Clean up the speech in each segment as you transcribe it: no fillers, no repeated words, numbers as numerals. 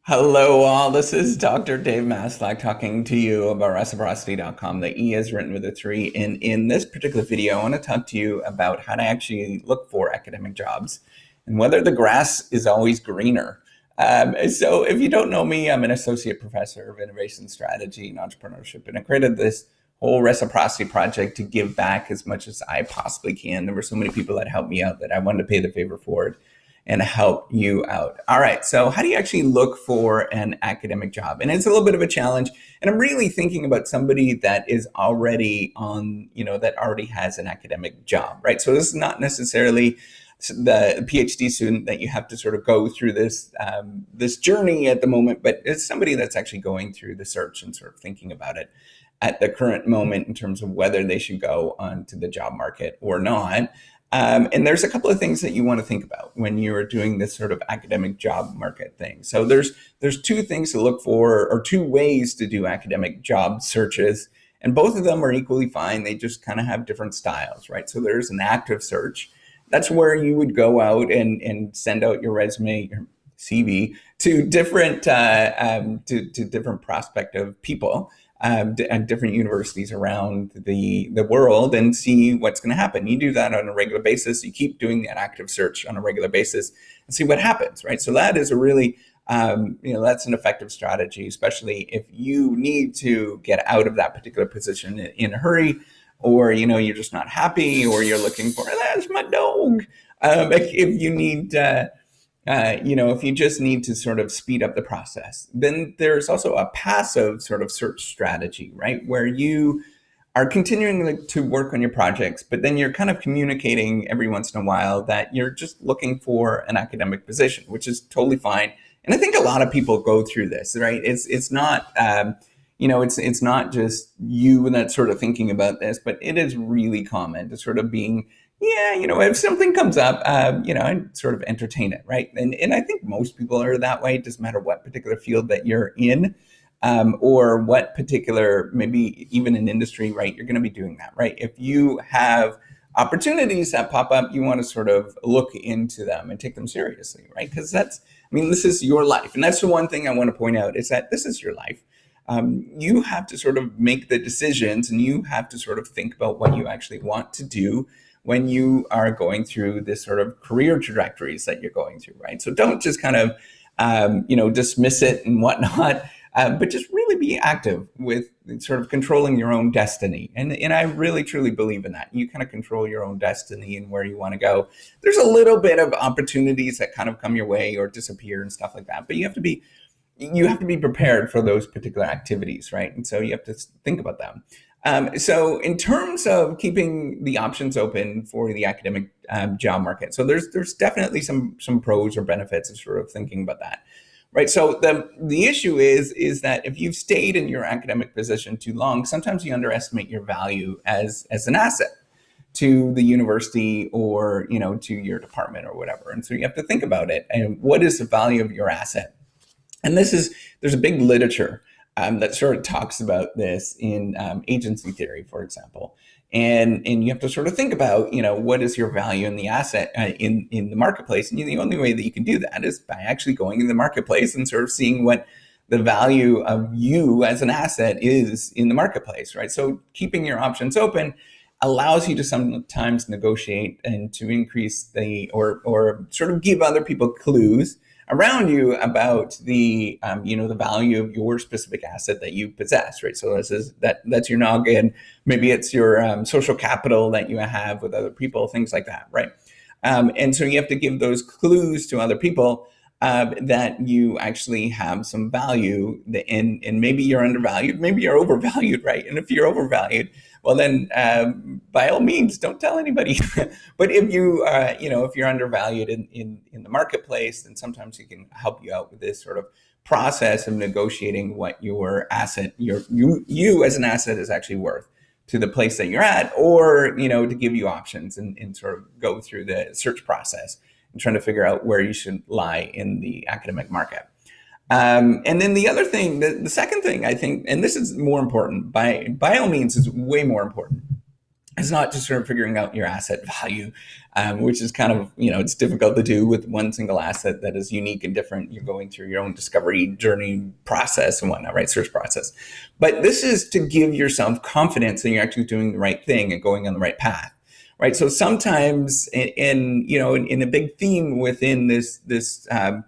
Hello, all. This is Dr. Dave Maslach talking to you about reciprocity.com. The E is written with a three. And in this particular video, I want to talk to you about how to actually look for academic jobs and whether the grass is always greener. So, if you don't know me, I'm an associate professor of innovation strategy and entrepreneurship, and I created this whole reciprocity project to give back as much as I possibly can. There were so many people that helped me out that I wanted to pay the favor forward and help you out. All right, so how do you actually look for an academic job? And it's a little bit of a challenge. And I'm really thinking about somebody that is already on, that already has an academic job, right? So this is not necessarily the PhD student that you have to sort of go through this journey at the moment, but it's somebody that's actually going through the search and sort of thinking about it at the current moment in terms of whether they should go onto the job market or not. And there's a couple of things that you want to think about when you're doing this sort of academic job market thing. So there's two things to look for, or two ways to do academic job searches, and both of them are equally fine. They just kind of have different styles, right? So there's an active search. That's where you would go out and send out your resume, your CV to different prospective people at different universities around the world and see what's going to happen. You do that on a regular basis. You keep doing that active search on a regular basis and see what happens, right? So that is a really, that's an effective strategy, especially if you need to get out of that particular position in a hurry, or, you're just not happy, or you're looking for, that's my dog. If you need, if you just need to sort of speed up the process. Then there's also a passive sort of search strategy, right? Where you are continuing to work on your projects, but then you're kind of communicating every once in a while that you're just looking for an academic position, which is totally fine. And I think a lot of people go through this, right? It's not, it's not just you that's sort of thinking about this, but it is really common to sort of being, if something comes up, and sort of entertain it, right? And I think most people are that way. It doesn't matter what particular field that you're in, or what particular, maybe even an industry, right? You're going to be doing that, right? If you have opportunities that pop up, you want to sort of look into them and take them seriously, right? Because this is your life. And that's the one thing I want to point out, is that this is your life. You have to sort of make the decisions, and you have to sort of think about what you actually want to do when you are going through this sort of career trajectories that you're going through, right? So don't just kind of, dismiss it and whatnot, but just really be active with sort of controlling your own destiny. And I really, truly believe in that. You kind of control your own destiny and where you want to go. There's a little bit of opportunities that kind of come your way or disappear and stuff like that, but you have to be prepared for those particular activities, right? And so you have to think about them. So in terms of keeping the options open for the academic job market, so there's definitely some pros or benefits of sort of thinking about that, right? So the issue is that if you've stayed in your academic position too long, sometimes you underestimate your value as an asset to the university, or to your department or whatever. And so you have to think about it, and what is the value of your asset? And there's a big literature that sort of talks about this in agency theory, for example. And you have to sort of think about, what is your value in the asset in the marketplace? And the only way that you can do that is by actually going in the marketplace and sort of seeing what the value of you as an asset is in the marketplace, right? So keeping your options open allows you to sometimes negotiate and to increase or sort of give other people clues around you about the the value of your specific asset that you possess, right? So that's your noggin. Maybe it's your social capital that you have with other people, things like that, right? And so you have to give those clues to other people that you actually have some value, and maybe you're undervalued, maybe you're overvalued, right? And if you're overvalued, well then by all means don't tell anybody. But if if you're undervalued in the marketplace, then sometimes it can help you out with this sort of process of negotiating what your asset, you as an asset, is actually worth to the place that you're at, or to give you options and sort of go through the search process and trying to figure out where you should lie in the academic market. And then the other thing, the second thing I think, and this is more important, by all means is way more important, It's not just sort of figuring out your asset value, which is kind of, it's difficult to do with one single asset that is unique and different. You're going through your own discovery journey process and whatnot, right? Search process. But this is to give yourself confidence that you're actually doing the right thing and going on the right path. Right. So sometimes in a big theme within this the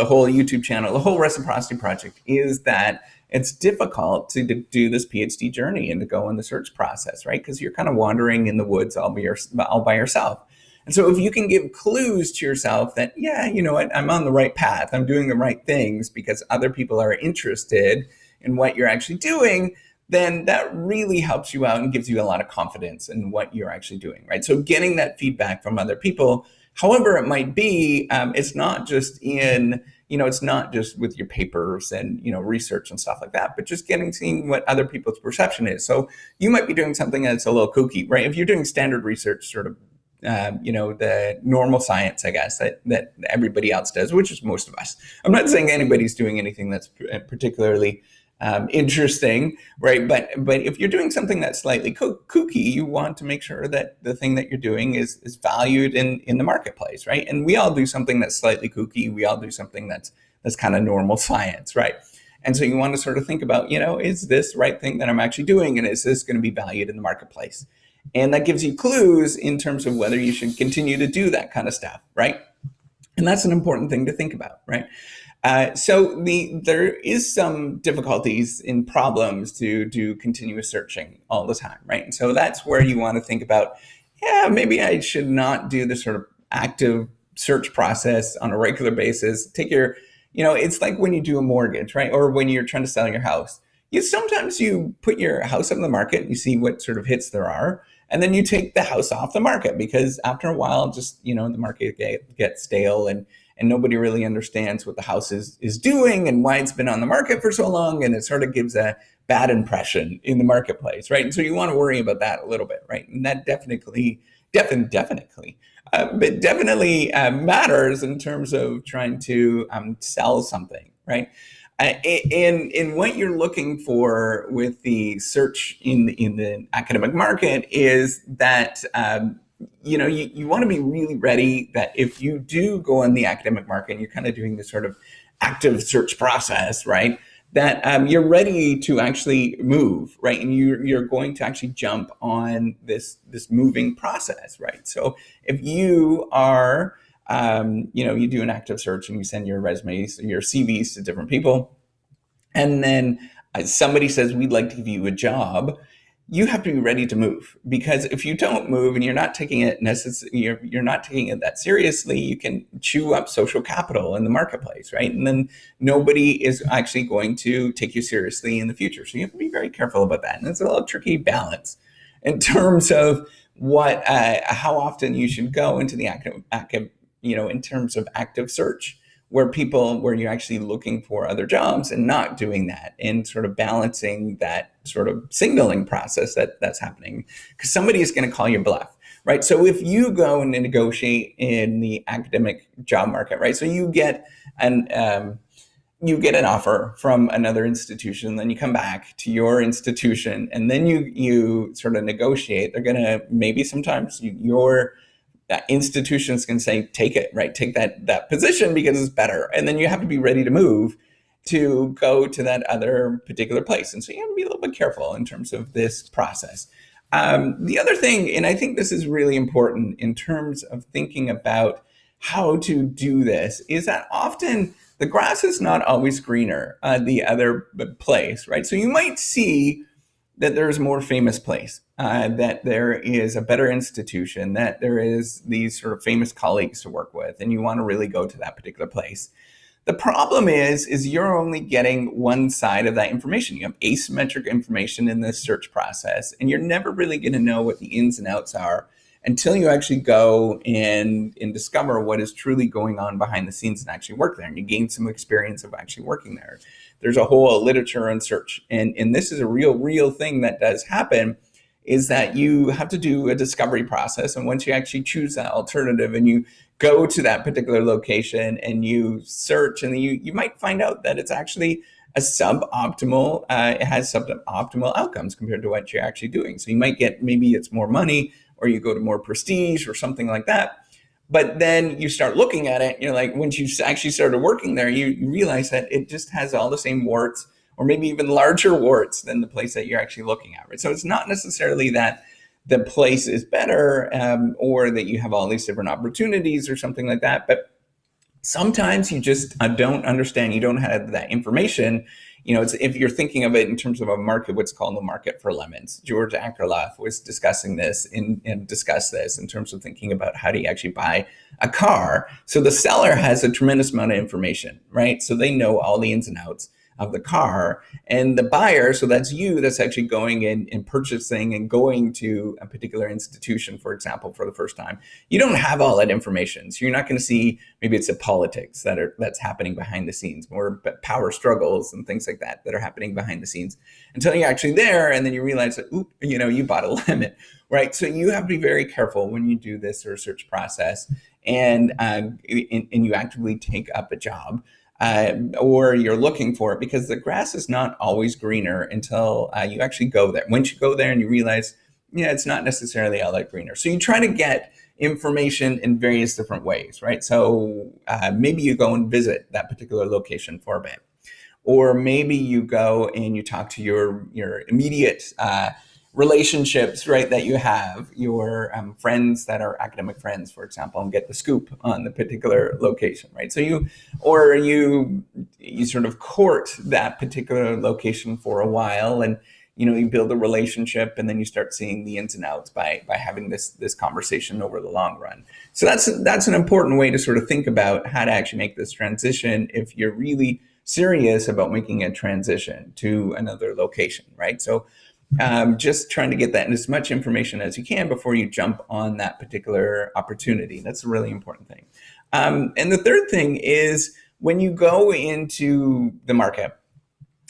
whole YouTube channel, the whole Reciprocity Project is that it's difficult to do this PhD journey and to go in the search process, right? Because you're kind of wandering in the woods all by yourself. And so if you can give clues to yourself that, yeah, you know what, I'm on the right path, I'm doing the right things because other people are interested in what you're actually doing, then that really helps you out and gives you a lot of confidence in what you're actually doing, right? So getting that feedback from other people, however it might be, it's not just it's not just with your papers and, research and stuff like that, but just seeing what other people's perception is. So you might be doing something that's a little kooky, right? If you're doing standard research, sort of, the normal science, I guess, that everybody else does, which is most of us. I'm not saying anybody's doing anything that's particularly interesting, right? But if you're doing something that's slightly kooky, you want to make sure that the thing that you're doing is valued in the marketplace, right? And we all do something that's slightly kooky. We all do something that's kind of normal science, right? And so you want to sort of think about, is this the right thing that I'm actually doing, and is this going to be valued in the marketplace? And that gives you clues in terms of whether you should continue to do that kind of stuff, right? And that's an important thing to think about, right? So there is some difficulties in problems to do continuous searching all the time, right? And so that's where you want to think about, maybe I should not do this sort of active search process on a regular basis. It's like when you do a mortgage, right? Or when you're trying to sell your house. Sometimes you put your house on the market and you see what sort of hits there are. And then you take the house off the market because after a while, just, the market gets stale and nobody really understands what the house is doing and why it's been on the market for so long. And it sort of gives a bad impression in the marketplace, right? And so you want to worry about that a little bit, right? And that definitely matters in terms of trying to sell something, right? In what you're looking for with the search in the academic market is that you want to be really ready that if you do go on the academic market and you're kind of doing this sort of active search process, right, that you're ready to actually move, right, and you're going to actually jump on this moving process, right? So if you are you do an active search and you send your resumes, your CVs to different people, and then somebody says, we'd like to give you a job, you have to be ready to move, because if you don't move and you're not taking it you're not taking it that seriously, you can chew up social capital in the marketplace, right? And then nobody is actually going to take you seriously in the future. So you have to be very careful about that. And it's a little tricky balance in terms of how often you should go into the active in terms of active search, where you're actually looking for other jobs and not doing that, and sort of balancing that sort of signaling process that's happening, because somebody is going to call your bluff, right? So if you go and negotiate in the academic job market, right? So you get an offer from another institution, then you come back to your institution, and then you sort of negotiate. They're going to maybe sometimes your institutions can say, take it, right? Take that position because it's better. And then you have to be ready to move to go to that other particular place. And so you have to be a little bit careful in terms of this process. The other thing, and I think this is really important in terms of thinking about how to do this, is that often the grass is not always greener the other place, right? So you might see that there's a more famous place, that there is a better institution, that there is these sort of famous colleagues to work with, and you want to really go to that particular place. The problem is you're only getting one side of that information. You have asymmetric information in this search process, and you're never really going to know what the ins and outs are until you actually go and discover what is truly going on behind the scenes and actually work there, and you gain some experience of actually working there. There's a whole literature on search, and this is a real thing that does happen, is that you have to do a discovery process. And once you actually choose that alternative and you go to that particular location and you search, and you might find out that it's actually a suboptimal, it has suboptimal outcomes compared to what you're actually doing. So you might get, maybe it's more money, or you go to more prestige or something like that. But then you start looking at it, you're like, once you actually started working there, you realize that it just has all the same warts, or maybe even larger warts than the place that you're actually looking at. Right? So it's not necessarily that the place is better, or that you have all these different opportunities or something like that. But sometimes you just don't understand. You don't have that information. It's, if you're thinking of it in terms of a market, what's called the market for lemons. George Akerlof was discussing this and discussed this in terms of thinking about how do you actually buy a car. So the seller has a tremendous amount of information, right? So they know all the ins and outs of the car, and the buyer, so that's you, that's actually going in and purchasing and going to a particular institution, for example, for the first time. You don't have all that information, so you're not going to see, maybe it's the politics that's happening behind the scenes, more power struggles and things like that are happening behind the scenes, until you're actually there, and then you realize that, you bought a lemon, right? So you have to be very careful when you do this research process, and you actively take up a job, or you're looking for it, because the grass is not always greener until you actually go there. Once you go there and you realize, it's not necessarily all that greener. So you try to get information in various different ways, right? So maybe you go and visit that particular location for a bit, or maybe you go and you talk to your immediate relationships, right, that you have, your friends that are academic friends, for example, and get the scoop on the particular location, right? So you sort of court that particular location for a while, and you build a relationship, and then you start seeing the ins and outs by having this conversation over the long run. So that's an important way to sort of think about how to actually make this transition if you're really serious about making a transition to another location, right? So just trying to get that in as much information as you can before you jump on that particular opportunity. That's a really important thing. And the third thing is, when you go into the market,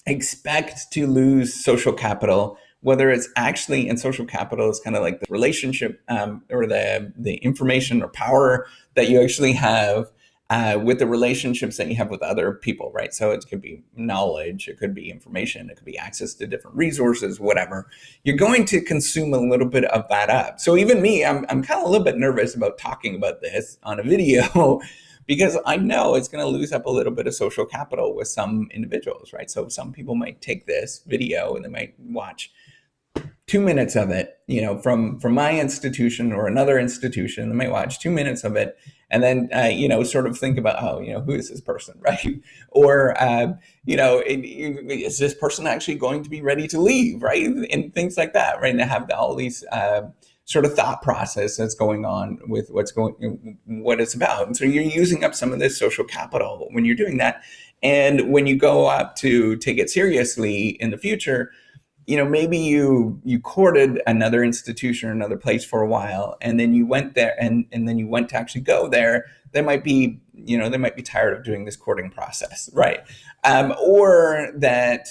expect to lose social capital, whether it's actually, and social capital is kind of like the relationship, or the information or power that you actually have with the relationships that you have with other people, right? So it could be knowledge, it could be information, it could be access to different resources, whatever. You're going to consume a little bit of that up. So even me, I'm kind of a little bit nervous about talking about this on a video because I know it's going to lose up a little bit of social capital with some individuals, right? So some people might take this video and they might watch 2 minutes of it, from my institution or another institution. They might watch 2 minutes of it, and then, sort of think about, who is this person, right? Or, is this person actually going to be ready to leave, right? And things like that, right? And they have all these sort of thought process that's going on with what it's about. And so you're using up some of this social capital when you're doing that. And when you go up to take it seriously in the future, maybe you courted another institution or another place for a while, and then you went there, and then you went to actually go there. They might be tired of doing this courting process, right? Or that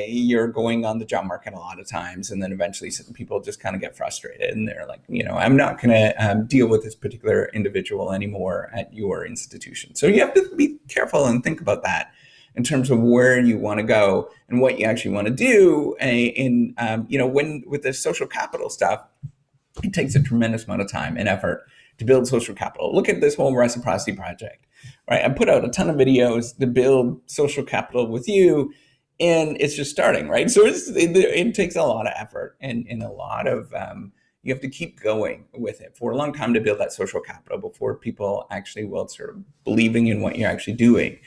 you're going on the job market a lot of times, and then eventually people just kind of get frustrated, and they're like, I'm not going to deal with this particular individual anymore at your institution. So you have to be careful and think about that in terms of where you want to go and what you actually want to do. When with the social capital stuff, it takes a tremendous amount of time and effort to build social capital. Look at this whole reciprocity project, right? I put out a ton of videos to build social capital with you, and it's just starting, right? So it takes a lot of effort and a lot of, you have to keep going with it for a long time to build that social capital before people actually will sort of believing in what you're actually doing.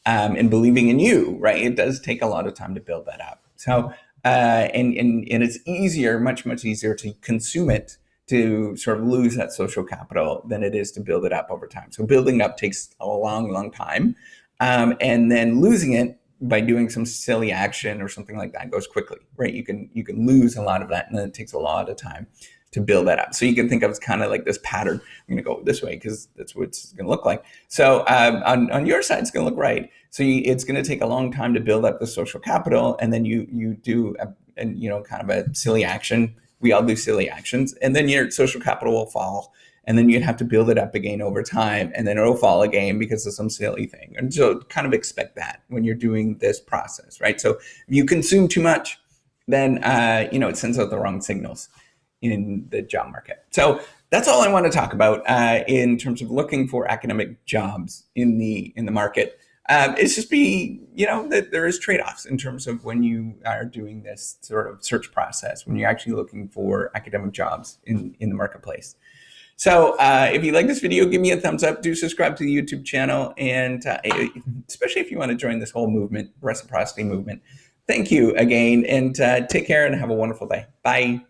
And believing in you, right? It does take a lot of time to build that up. So, and it's easier, much easier to consume it, to sort of lose that social capital, than it is to build it up over time. So building up takes a long time. And then losing it by doing some silly action or something like that goes quickly, right? You can lose a lot of that, and then it takes a lot of time to build that up. So you can think of it as kind of like this pattern. I'm going to go this way because that's what it's going to look like. So on your side, it's going to look right. So it's going to take a long time to build up the social capital, and then you do kind of a silly action. We all do silly actions, and then your social capital will fall, and then you'd have to build it up again over time, and then it'll fall again because of some silly thing. And so kind of expect that when you're doing this process, right? So if you consume too much, then it sends out the wrong signals in the job market. So that's all I want to talk about in terms of looking for academic jobs in the market. It's just that there is trade-offs in terms of when you are doing this sort of search process, when you're actually looking for academic jobs in the marketplace. So if you like this video, give me a thumbs up. Do subscribe to the YouTube channel, and especially if you want to join this whole movement, reciprocity movement. Thank you again, and take care and have a wonderful day. Bye.